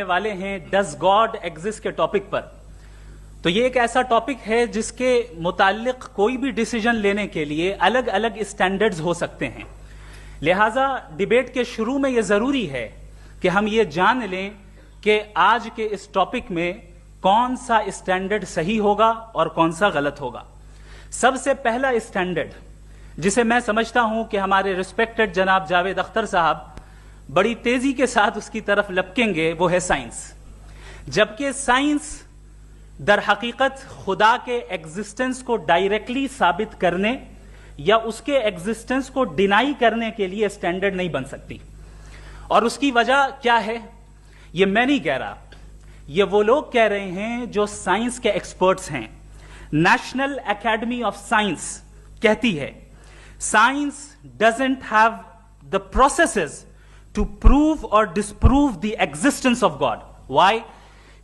والے ہیں does God exist کے ٹاپک پر. تو یہ ایک ایسا ٹاپک ہے جس کے متعلق کوئی بھی ڈیسیجن لینے کے لیے الگ الگ اسٹینڈرڈز ہو سکتے ہیں. لہٰذا ڈیبیٹ کے شروع میں یہ ضروری ہے کہ ہم یہ جان لیں کہ آج کے اس ٹاپک میں کون سا اسٹینڈرڈ صحیح ہوگا اور کون سا غلط ہوگا. سب سے پہلا اسٹینڈرڈ جسے میں سمجھتا ہوں کہ ہمارے ریسپیکٹڈ جناب جاوید اختر صاحب بڑی تیزی کے ساتھ اس کی طرف لپکیں گے، وہ ہے سائنس. جبکہ سائنس در حقیقت خدا کے ایگزسٹنس کو ڈائریکٹلی ثابت کرنے یا اس کے ایگزسٹنس کو ڈینائی کرنے کے لیے اسٹینڈرڈ نہیں بن سکتی. اور اس کی وجہ کیا ہے؟ یہ میں نہیں کہہ رہا، یہ وہ لوگ کہہ رہے ہیں جو سائنس کے ایکسپرٹس ہیں. نیشنل اکیڈمی آف سائنس کہتی ہے science doesn't have the processes to prove or disprove the existence of God. Why?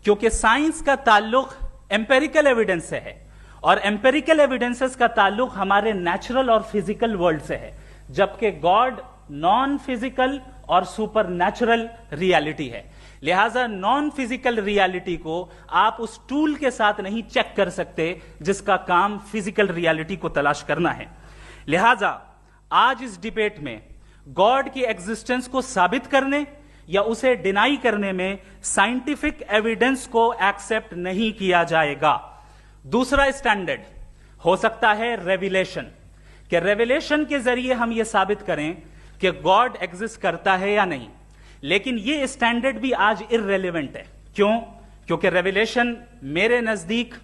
کیونکہ سائنس کا تعلق امپیریکل ایویڈنس سے ہے اور امپیریکل ایویڈنسز کا تعلق ہمارے نیچرل اور فزیکل ورلڈ سے ہے، جبکہ گاڈ نان فزیکل اور سپر نیچرل ریالٹی ہے. لہذا نان فزیکل ریالٹی کو آپ اس ٹول کے ساتھ نہیں چیک کر سکتے جس کا کام فزیکل ریالٹی کو تلاش کرنا ہے. لہذا آج اس ڈیبیٹ میں گاڈ کی ایگزسٹنس کو ثابت کرنے یا اسے ڈینائی کرنے میں سائنٹیفک ایویڈنس کو ایکسپٹ نہیں کیا جائے گا. دوسرا اسٹینڈرڈ ہو سکتا ہے ریویلیشن، کہ ریویلیشن کے ذریعے ہم یہ ثابت کریں کہ گاڈ ایگزسٹ کرتا ہے یا نہیں. لیکن یہ اسٹینڈرڈ بھی آج ارریلیونٹ ہے. کیوں؟ کیونکہ ریویلیشن میرے نزدیک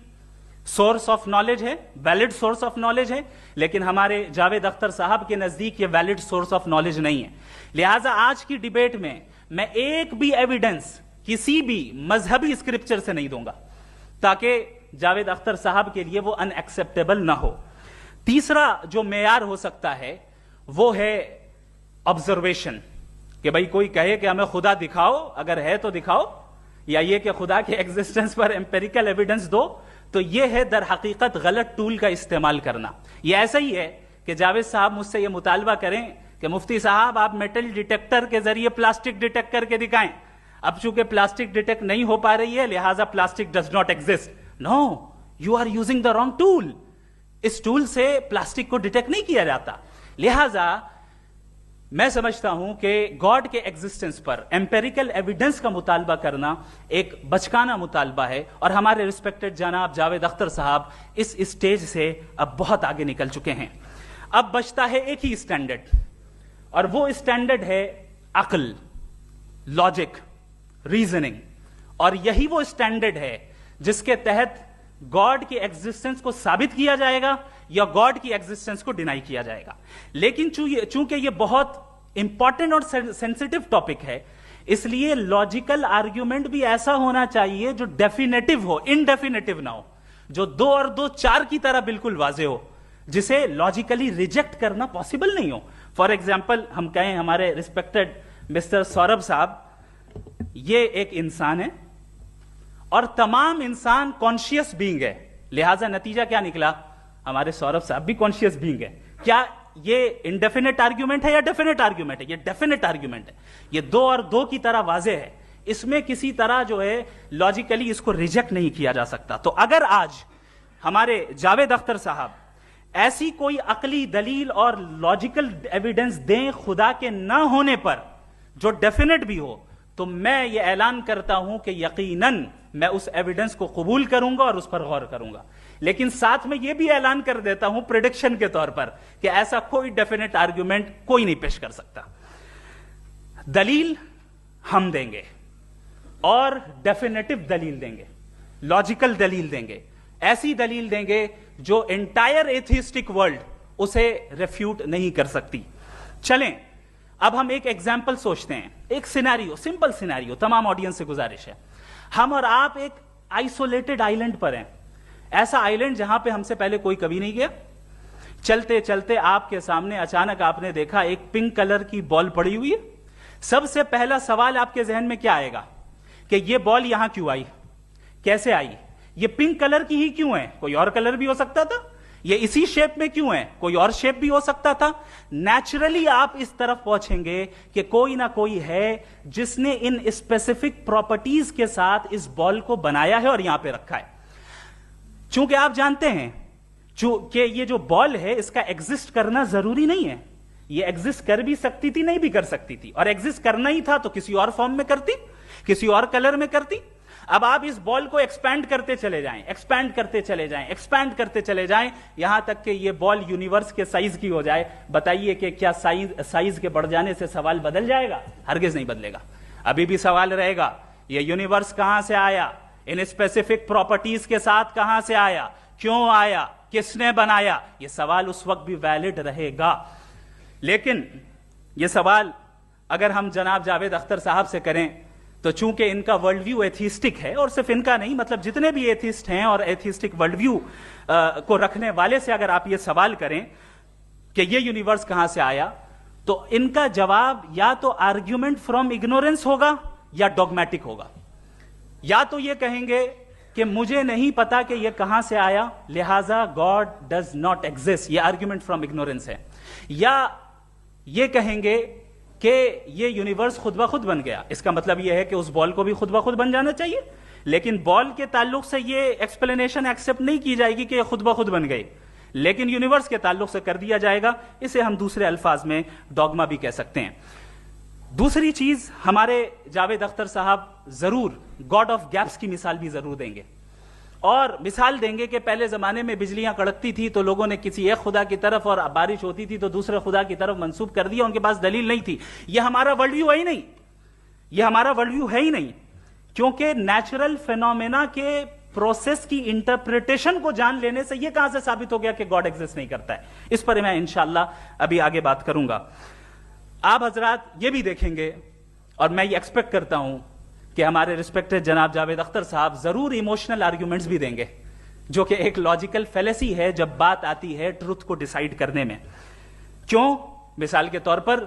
سورس آف نالج ہے، ویلڈ سورس آف نالج ہے، لیکن ہمارے جاوید اختر صاحب کے نزدیک یہ ویلڈ سورس آف نالج نہیں ہے. لہٰذا آج کی ڈیبیٹ میں ایک بھی ایویڈنس کسی بھی مذہبی اسکرپچر سے نہیں دوں گا تاکہ جاوید اختر صاحب کے لیے وہ ان ایکسپٹیبل نہ ہو. تیسرا جو معیار ہو سکتا ہے وہ ہے آبزرویشن، کہ بھائی کوئی کہے کہ ہمیں خدا دکھاؤ، اگر ہے تو دکھاؤ، یا یہ کہ خدا کے ایگزسٹنس پر امپیریکل ایویڈنس دو. تو یہ ہے در حقیقت غلط ٹول کا استعمال کرنا. یہ ایسا ہی ہے کہ جاوید صاحب مجھ سے یہ مطالبہ کریں کہ مفتی صاحب آپ میٹل ڈیٹیکٹر کے ذریعے پلاسٹک ڈیٹیکٹ کر کے دکھائیں. اب چونکہ پلاسٹک ڈیٹیکٹ نہیں ہو پا رہی ہے لہٰذا plastic does not exist. No, you are using the wrong tool. اس ٹول سے پلاسٹک کو ڈیٹیکٹ نہیں کیا جاتا. لہٰذا میں سمجھتا ہوں کہ گاڈ کے ایگزسٹنس پر امپیریکل ایویڈنس کا مطالبہ کرنا ایک بچکانہ مطالبہ ہے، اور ہمارے ریسپیکٹڈ جناب جاوید اختر صاحب اس اسٹیج سے اب بہت آگے نکل چکے ہیں. اب بچتا ہے ایک ہی اسٹینڈرڈ، اور وہ اسٹینڈرڈ ہے عقل، لاجک، ریزننگ. اور یہی وہ اسٹینڈرڈ ہے جس کے تحت گاڈ کی ایگزسٹنس کو ثابت کیا جائے گا یا گاڈ کی ایگزسٹنس کو ڈینائی کیا جائے گا. لیکن چونکہ یہ بہت امپورٹنٹ اور سینسٹیو ٹاپک ہے، اس لیے لاجیکل آرگیومنٹ بھی ایسا ہونا چاہیے جو ڈیفینیٹو ہو، انڈیفینیٹو نہ ہو، جو 2 اور 2 4 کی طرح بالکل واضح ہو، جسے لاجیکلی ریجیکٹ کرنا پاسبل نہیں ہو. فار ایگزامپل ہم کہیں ہمارے ریسپیکٹڈ مسٹر سوربھ صاحب یہ ایک انسان ہے اور تمام انسان کانشیس بینگ ہے. لہذا نتیجہ کیا نکلا؟ ہمارے سوربھ صاحب بھی کانشیس بینگ ہے. کیا یہ انڈیفینٹ آرگیومنٹ ہے یا ڈیفینٹ آرگیومنٹ ہے؟ یہ ڈیفینٹ آرگیومنٹ ہے. یہ 2 اور 2 کی طرح واضح ہے، اس میں کسی طرح جو ہے لاجیکلی اس کو ریجیکٹ نہیں کیا جا سکتا. تو اگر آج ہمارے جاوید اختر صاحب ایسی کوئی عقلی دلیل اور لاجیکل ایویڈنس دیں خدا کے نہ ہونے پر جو ڈیفینٹ بھی ہو، تو میں یہ اعلان کرتا ہوں کہ یقیناً میں اس ایویڈنس کو قبول کروں گا اور اس پر غور کروں گا. لیکن ساتھ میں یہ بھی اعلان کر دیتا ہوں پریڈکشن کے طور پر کہ ایسا کوئی ڈیفینٹ آرگیومنٹ کوئی نہیں پیش کر سکتا. دلیل ہم دیں گے اور ڈیفینیٹو دلیل دیں گے، لاجیکل دلیل دیں گے، ایسی دلیل دیں گے جو انٹائر ایتھیسٹک ورلڈ اسے ریفیوٹ نہیں کر سکتی. چلیں اب ہم ایک ایگزامپل سوچتے ہیں، ایک سینیریو، سمپل سینیریو. تمام آڈینس سے گزارش ہے، ہم اور آپ ایک آئسولیٹڈ آئیلینڈ پر ہیں، ایسا آئیلینڈ جہاں پہ ہم سے پہلے کوئی کبھی نہیں گیا. چلتے چلتے آپ کے سامنے اچانک آپ نے دیکھا ایک پنک کلر کی بال پڑی ہوئی ہے. سب سے پہلا سوال آپ کے ذہن میں کیا آئے گا کہ یہ بال یہاں کیوں آئی، کیسے آئی، یہ پنک کلر کی ہی کیوں ہے؟ کوئی اور کلر بھی ہو سکتا تھا، یہ اسی شیپ میں کیوں ہے؟ کوئی اور شیپ بھی ہو سکتا تھا. نیچرلی آپ اس طرف پہنچیں گے کہ کوئی نہ کوئی ہے جس نے ان اسپیسیفک پراپرٹیز کے ساتھ اس بال کو بنایا ہے اور یہاں پہ رکھا ہے. چونکہ آپ جانتے ہیں کہ یہ جو بال ہے اس کا ایگزسٹ کرنا ضروری نہیں ہے. یہ ایگزسٹ کر بھی سکتی تھی, نہیں بھی کر سکتی تھی, اور ایگزسٹ کرنا ہی تھا تو کسی اور فارم میں کرتی, کسی اور کلر میں کرتی. اب آپ اس بال کو ایکسپینڈ کرتے چلے جائیں, ایکسپینڈ کرتے چلے جائیں, ایکسپینڈ کرتے چلے جائیں, یہاں تک کہ یہ بال یونیورس کے سائز کی ہو جائے. بتائیے کہ کیا سائز کے بڑھ جانے سے سوال بدل جائے گا؟ ہرگز نہیں بدلے گا. ابھی بھی سوال رہے گا, یہ یونیورس کہاں سے آیا, ان اسپیسیفک پراپرٹیز کے ساتھ کہاں سے آیا, کیوں آیا, کس نے بنایا؟ یہ سوال اس وقت بھی ویلڈ رہے گا. لیکن یہ سوال اگر ہم جناب جاوید اختر صاحب سے کریں تو چونکہ ان کا ورلڈ ویو ایتھیسٹک ہے, اور صرف ان کا نہیں, مطلب جتنے بھی ایتھیسٹ ہیں اور ایتھیسٹک ورلڈ ویو کو رکھنے والے سے اگر آپ یہ سوال کریں کہ یہ یونیورس کہاں سے آیا, تو ان کا جواب یا تو آرگیومنٹ فرام اگنورینس ہوگا یا ڈوگمیٹک ہوگا. یا تو یہ کہیں گے کہ مجھے نہیں پتا کہ یہ کہاں سے آیا, لہذا گاڈ ڈز ناٹ ایگزسٹ, یہ آرگیومنٹ فرام اگنورینس ہے. یا یہ کہیں گے کہ یہ یونیورس خود بخود بن گیا. اس کا مطلب یہ ہے کہ اس بال کو بھی خود بخود بن جانا چاہیے, لیکن بال کے تعلق سے یہ ایکسپلینیشن ایکسپٹ نہیں کی جائے گی کہ یہ خود بخود بن گئی, لیکن یونیورس کے تعلق سے کر دیا جائے گا. اسے ہم دوسرے الفاظ میں ڈوگما بھی کہہ سکتے ہیں. دوسری چیز, ہمارے جاوید اختر صاحب ضرور گاڈ آف گیپس کی مثال بھی ضرور دیں گے, اور مثال دیں گے کہ پہلے زمانے میں بجلیاں کڑکتی تھی تو لوگوں نے کسی ایک خدا کی طرف, اور بارش ہوتی تھی تو دوسرے خدا کی طرف منسوب کر دیا, ان کے پاس دلیل نہیں تھی. یہ ہمارا ورلڈ ویو ہے ہی نہیں, یہ ہمارا ورلڈ ویو ہے ہی نہیں, کیونکہ نیچرل فینومینا کے پروسیس کی انٹرپریٹیشن کو جان لینے سے یہ کہاں سے ثابت ہو گیا کہ گاڈ ایگزسٹ نہیں کرتا ہے. اس پر میں انشاءاللہ ابھی آگے بات کروں گا. آپ حضرات یہ بھی دیکھیں گے, اور میں یہ ایکسپیکٹ کرتا ہوں کہ ہمارے ریسپیکٹڈ جناب جاوید اختر صاحب ضرور ایموشنل آرگیومنٹس بھی دیں گے, جو کہ ایک لاجیکل فیلیسی ہے جب بات آتی ہے ٹروتھ کو ڈیسائیڈ کرنے میں. کیوں؟ مثال کے طور پر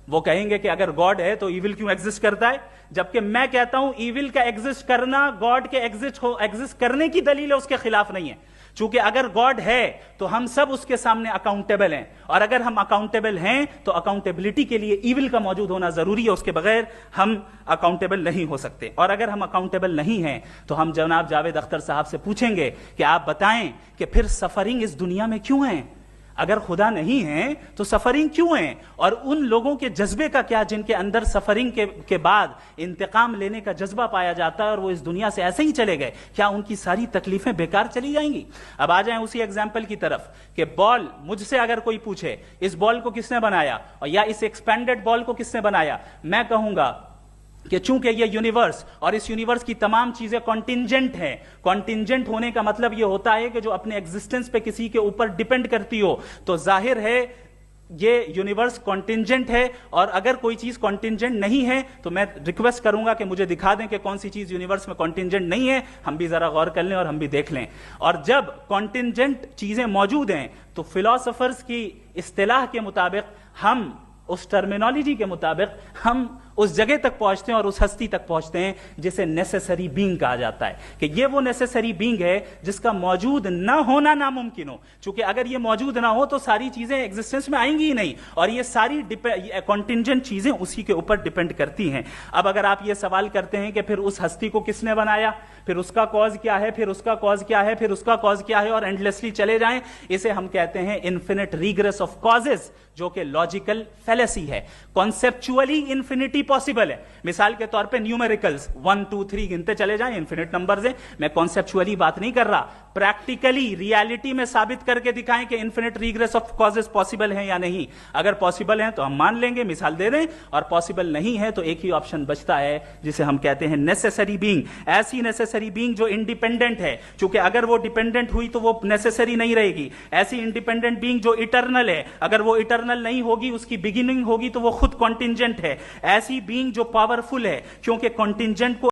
وہ کہیں گے کہ اگر گاڈ ہے تو ایول کیوں ایگزسٹ کرتا ہے, جبکہ میں کہتا ہوں ایول کا ایگزسٹ کرنا گاڈ کے ایگزسٹ کرنے کی دلیل ہے, اس کے خلاف نہیں ہے. چونکہ اگر گاڈ ہے تو ہم سب اس کے سامنے اکاؤنٹیبل ہیں, اور اگر ہم اکاؤنٹیبل ہیں تو اکاؤنٹیبلٹی کے لیے ایول کا موجود ہونا ضروری ہے, اس کے بغیر ہم اکاؤنٹیبل نہیں ہو سکتے. اور اگر ہم اکاؤنٹیبل نہیں ہیں تو ہم جناب جاوید اختر صاحب سے پوچھیں گے کہ آپ بتائیں کہ پھر سفرنگ اس دنیا میں کیوں ہے؟ اگر خدا نہیں ہے تو سفرنگ کیوں ہے؟ اور ان لوگوں کے جذبے کا کیا جن کے اندر سفرنگ کے بعد انتقام لینے کا جذبہ پایا جاتا ہے اور وہ اس دنیا سے ایسے ہی چلے گئے, کیا ان کی ساری تکلیفیں بیکار چلی جائیں گی؟ اب آ جائیں اسی ایگزامپل کی طرف کہ بال, مجھ سے اگر کوئی پوچھے اس بال کو کس نے بنایا, اور یا اس ایکسپینڈڈ بال کو کس نے بنایا, میں کہوں گا کہ چونکہ یہ یونیورس اور اس یونیورس کی تمام چیزیں کانٹینجنٹ ہیں. کانٹینجنٹ ہونے کا مطلب یہ ہوتا ہے کہ جو اپنے ایگزسٹنس پہ کسی کے اوپر ڈیپینڈ کرتی ہو, تو ظاہر ہے یہ یونیورس کانٹینجنٹ ہے. اور اگر کوئی چیز کانٹینجنٹ نہیں ہے تو میں ریکویسٹ کروں گا کہ مجھے دکھا دیں کہ کون سی چیز یونیورس میں کانٹینجنٹ نہیں ہے, ہم بھی ذرا غور کر لیں اور ہم بھی دیکھ لیں. اور جب کانٹینجنٹ چیزیں موجود ہیں تو فلاسفرز کی اصطلاح کے مطابق, ہم اس ٹرمینالوجی کے مطابق ہم اس جگہ تک پہنچتے ہیں اور اس ہستی تک پہنچتے ہیں جسے نیسیسری بینگ کہا جاتا ہے, کہ یہ وہ نیسیسری بینگ ہے جس کا موجود نہ ہونا ناممکن ہو. چونکہ اگر یہ موجود نہ ہو تو ساری چیزیں ایگزسٹنس میں آئیں گی ہی نہیں, اور یہ ساری کانٹینجنٹ چیزیں اسی کے اوپر ڈیپینڈ کرتی ہیں. اب اگر آپ یہ سوال کرتے ہیں کہ پھر اس ہستی کو کس نے بنایا, پھر اس کا کاز کیا ہے, پھر اس کا کاز کیا ہے, پھر اس کا کاز کیا ہے, اور اینڈلیسلی چلے جائیں, اسے ہم کہتے ہیں انفینٹ ریگریس آف کازز, جو کہ لاجیکل فیلیسی ہے. کانسیپچولی انفینٹی پاسبل ہے. مثال کے طور پہ نیومیریکلز 1 2 3 گنتے چلے جائیں, انفینٹ نمبرز ہیں. میں کانسیپچولی بات نہیں کر رہا, پریکٹیکلی ریالٹی میں ثابت کر کے دکھائیں کہ infinite regress of causes possible ہیں یا نہیں. اگر پاسبل ہیں تو ہم مان لیں گے, مثال دے دیں, اور پاسبل نہیں ہے تو ایک ہی آپشن بچتا ہے جسے ہم کہتے ہیں نیسیسری بینگ. ایسی نیسیسری بینگ جو انڈیپینڈنٹ ہے, چونکہ اگر وہ ڈیپینڈنٹ ہوئی تو وہ نیسیسری نہیں رہے گی. ایسی انڈیپینڈنٹ بینگ جو اٹرنل ہے, اگر وہ اٹرنل نہیں ہوگی, اس کی بگننگ ہوگی تو وہ خود کانٹینجنٹ ہے. ایسی بینگ جو پاورفل ہے, کیونکہ کانٹینجنٹ کو